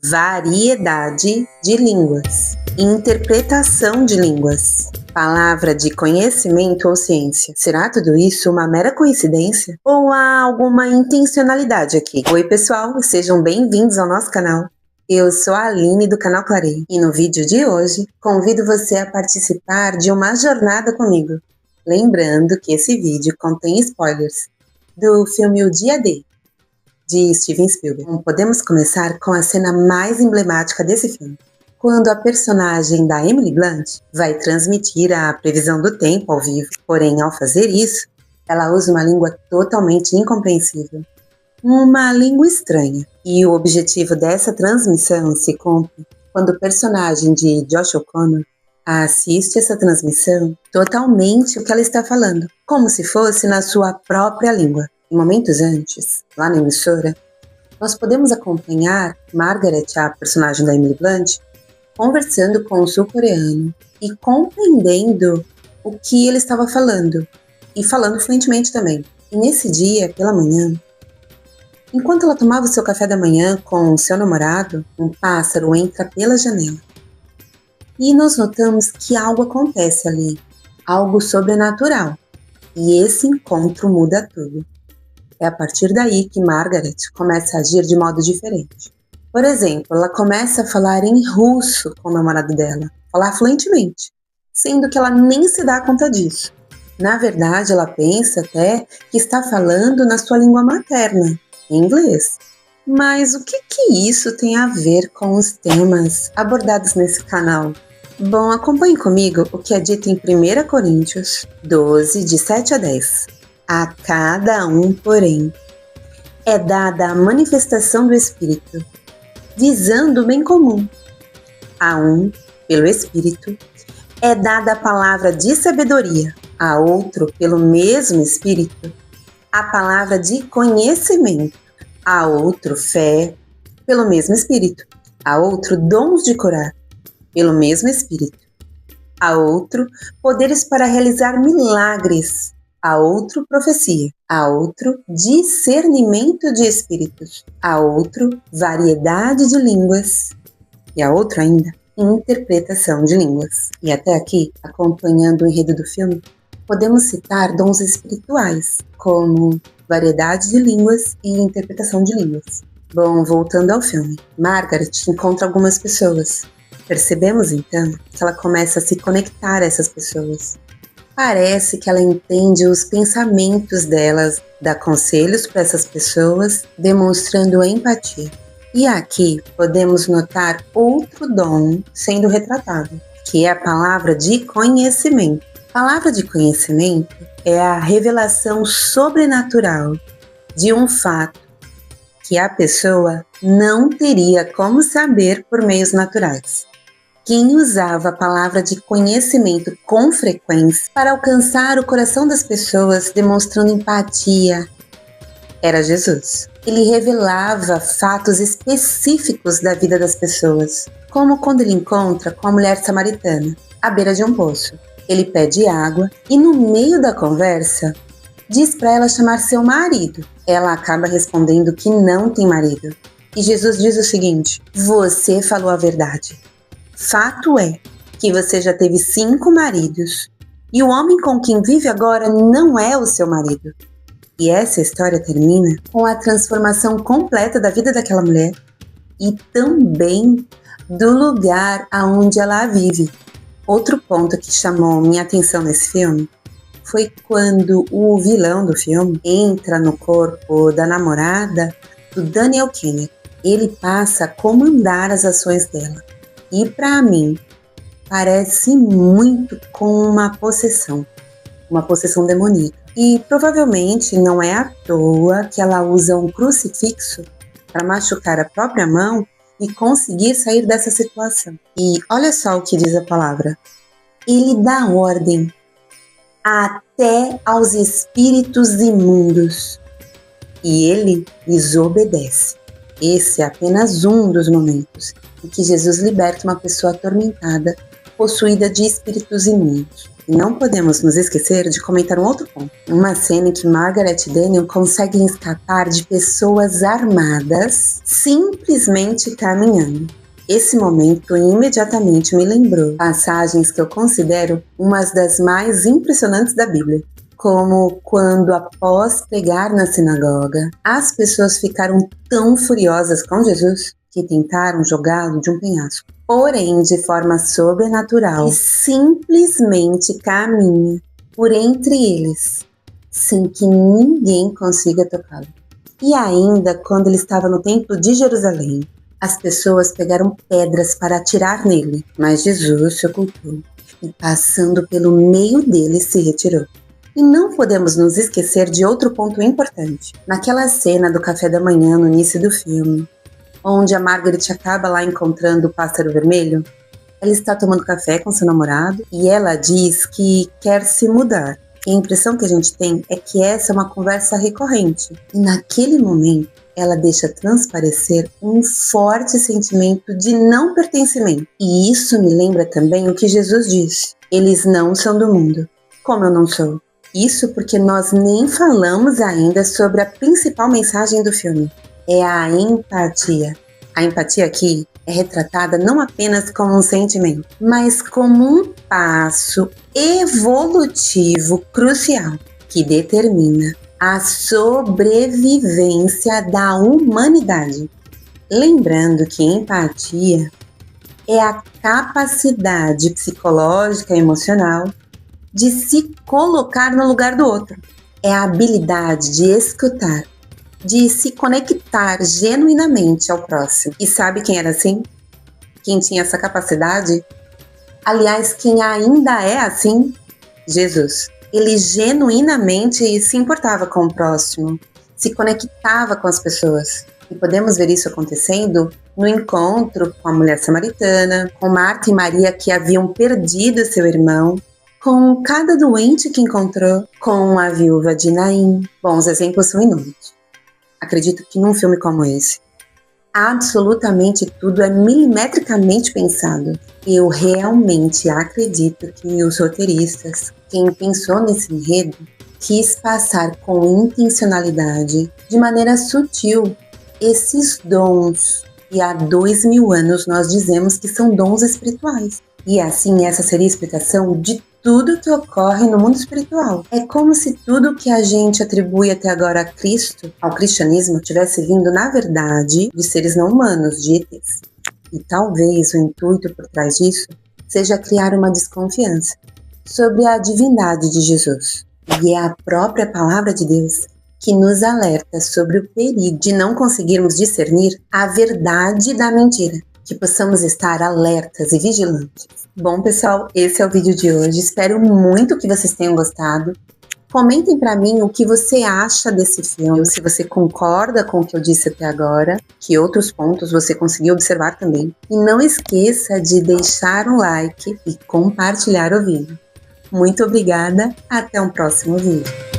variedade de línguas, interpretação de línguas, palavra de conhecimento ou ciência. Será tudo isso uma mera coincidência? Ou há alguma intencionalidade aqui? Oi pessoal, sejam bem-vindos ao nosso canal. Eu sou a Aline do canal Clareio e no vídeo de hoje convido você a participar de uma jornada comigo. Lembrando que esse vídeo contém spoilers do filme O Dia D, de Steven Spielberg. Podemos começar com a cena mais emblemática desse filme, quando a personagem da Emily Blunt vai transmitir a previsão do tempo ao vivo. Porém, ao fazer isso, ela usa uma língua totalmente incompreensível, uma língua estranha. E o objetivo dessa transmissão se cumpre quando o personagem de Josh O'Connor assiste essa transmissão totalmente o que ela está falando, como se fosse na sua própria língua. Em momentos antes, lá na emissora, nós podemos acompanhar Margaret, a personagem da Emily Blunt, conversando com o sul-coreano e compreendendo o que ele estava falando, e falando fluentemente também. E nesse dia, pela manhã, enquanto ela tomava o seu café da manhã com o seu namorado, um pássaro entra pela janela. E nós notamos que algo acontece ali, algo sobrenatural. E esse encontro muda tudo. É a partir daí que Margaret começa a agir de modo diferente. Por exemplo, ela começa a falar em russo com o namorado dela, falar fluentemente, sendo que ela nem se dá conta disso. Na verdade, ela pensa até que está falando na sua língua materna, em inglês. Mas o que isso tem a ver com os temas abordados nesse canal? Bom, acompanhe comigo o que é dito em 1 Coríntios 12, de 7 a 10. A cada um, porém, é dada a manifestação do Espírito, visando o bem comum. A um, pelo Espírito, é dada a palavra de sabedoria, a outro, pelo mesmo Espírito, a palavra de conhecimento, a outro, fé, pelo mesmo Espírito, a outro, dons de curar, pelo mesmo Espírito, a outro, poderes para realizar milagres, a outro, profecia, a outro, discernimento de espíritos, a outro, variedade de línguas, e a outro ainda, interpretação de línguas. E até aqui, acompanhando o enredo do filme, podemos citar dons espirituais, como variedade de línguas e interpretação de línguas. Bom, voltando ao filme, Margaret encontra algumas pessoas. Percebemos então que ela começa a se conectar a essas pessoas. Parece que ela entende os pensamentos delas, dá conselhos para essas pessoas, demonstrando empatia. E aqui podemos notar outro dom sendo retratado, que é a palavra de conhecimento. A palavra de conhecimento é a revelação sobrenatural de um fato que a pessoa não teria como saber por meios naturais. Quem usava a palavra de conhecimento com frequência para alcançar o coração das pessoas, demonstrando empatia, era Jesus. Ele revelava fatos específicos da vida das pessoas, como quando ele encontra com a mulher samaritana, à beira de um poço. Ele pede água e, no meio da conversa, diz para ela chamar seu marido. Ela acaba respondendo que não tem marido. E Jesus diz o seguinte: você falou a verdade. Fato é que você já teve 5 maridos e o homem com quem vive agora não é o seu marido. E essa história termina com a transformação completa da vida daquela mulher e também do lugar aonde ela vive. Outro ponto que chamou minha atenção nesse filme foi quando o vilão do filme entra no corpo da namorada do Daniel Kennedy. Ele passa a comandar as ações dela. E para mim, parece muito com uma possessão demoníaca. E provavelmente não é à toa que ela usa um crucifixo para machucar a própria mão e conseguir sair dessa situação. E olha só o que diz a palavra. Ele dá ordem até aos espíritos imundos e ele lhes obedece. Esse é apenas um dos momentos em que Jesus liberta uma pessoa atormentada, possuída de espíritos imundos. E não podemos nos esquecer de comentar um outro ponto. Uma cena em que Margaret e Daniel conseguem escapar de pessoas armadas simplesmente caminhando. Esse momento imediatamente me lembrou passagens que eu considero umas das mais impressionantes da Bíblia. Como quando, após pregar na sinagoga, as pessoas ficaram tão furiosas com Jesus que tentaram jogá-lo de um penhasco. Porém, de forma sobrenatural, ele simplesmente caminha por entre eles, sem que ninguém consiga tocá-lo. E ainda, quando ele estava no templo de Jerusalém, as pessoas pegaram pedras para atirar nele, mas Jesus se ocultou e, passando pelo meio deles, se retirou. E não podemos nos esquecer de outro ponto importante. Naquela cena do café da manhã no início do filme, onde a Margaret acaba lá encontrando o pássaro vermelho, ela está tomando café com seu namorado e ela diz que quer se mudar. E a impressão que a gente tem é que essa é uma conversa recorrente. E naquele momento, ela deixa transparecer um forte sentimento de não pertencimento. E isso me lembra também o que Jesus disse: eles não são do mundo, como eu não sou. Isso porque nós nem falamos ainda sobre a principal mensagem do filme. É a empatia. A empatia aqui é retratada não apenas como um sentimento, mas como um passo evolutivo crucial que determina a sobrevivência da humanidade. Lembrando que empatia é a capacidade psicológica e emocional de se colocar no lugar do outro. É a habilidade de escutar, de se conectar genuinamente ao próximo. E sabe quem era assim? Quem tinha essa capacidade? Aliás, quem ainda é assim? Jesus. Ele genuinamente se importava com o próximo, se conectava com as pessoas. E podemos ver isso acontecendo no encontro com a mulher samaritana, com Marta e Maria que haviam perdido seu irmão, com cada doente que encontrou, com a viúva de Naim. Bom, os exemplos são inúmeros. Acredito que num filme como esse, absolutamente tudo é milimetricamente pensado. Eu realmente acredito que os roteiristas, quem pensou nesse enredo, quis passar com intencionalidade, de maneira sutil, esses dons. E há 2000 anos nós dizemos que são dons espirituais. E assim, essa seria a explicação de tudo que ocorre no mundo espiritual. É como se tudo que a gente atribui até agora a Cristo, ao cristianismo, tivesse vindo, na verdade, de seres não humanos, de ETs. E talvez o intuito por trás disso seja criar uma desconfiança sobre a divindade de Jesus. E é a própria palavra de Deus que nos alerta sobre o perigo de não conseguirmos discernir a verdade da mentira, que possamos estar alertas e vigilantes. Bom, pessoal, esse é o vídeo de hoje. Espero muito que vocês tenham gostado. Comentem para mim o que você acha desse filme, se você concorda com o que eu disse até agora, que outros pontos você conseguiu observar também. E não esqueça de deixar um like e compartilhar o vídeo. Muito obrigada, até um próximo vídeo.